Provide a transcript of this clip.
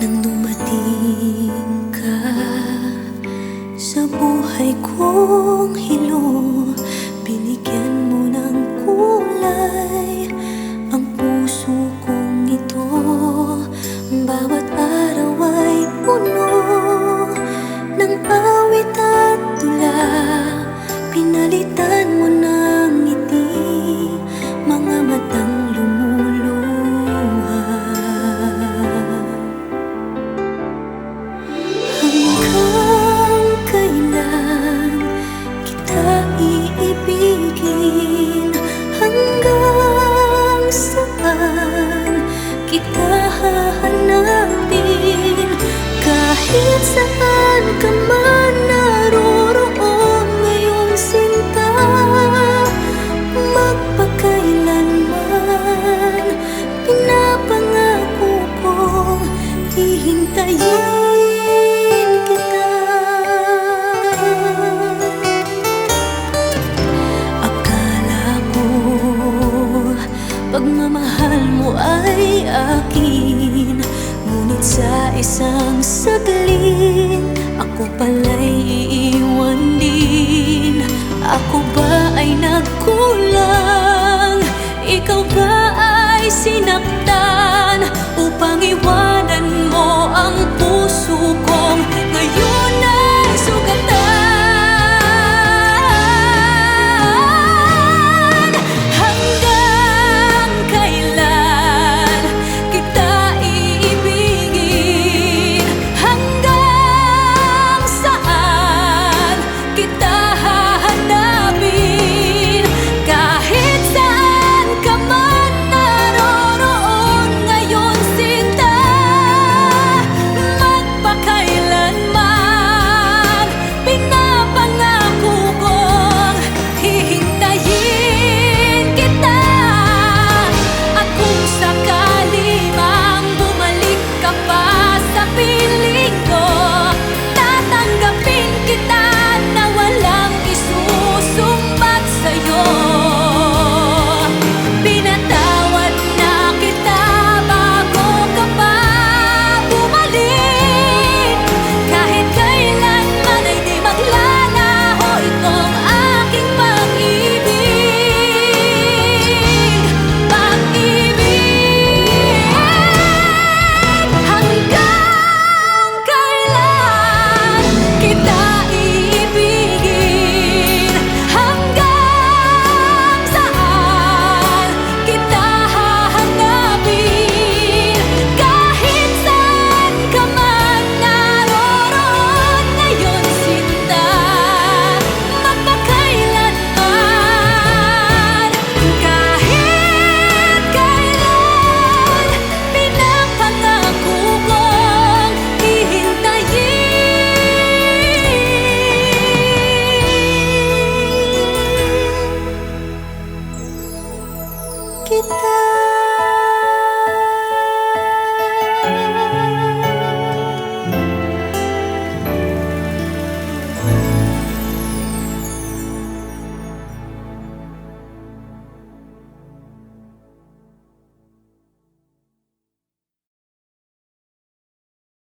Nang dumating ka sa buhay kong hilo, binigyan mo ng kulay ang puso kong ito. Bawat araw ay puno ng awit at tula, pinalitan mo ng ngiti mga matang lumuluha. Hanggang kailan kita iibigin? Hanggang saan kita hahanapin? Kahit saan ka man naroroon ngayon, sinta, magpakailanman pinapangako kong hihintayin kita. Akala ko pagmamahal mo ay akin, ngunit sa isang saglit ako pala'y iiwan din. Ako ba ay nagkulang? Ikaw ba ay sinaktan?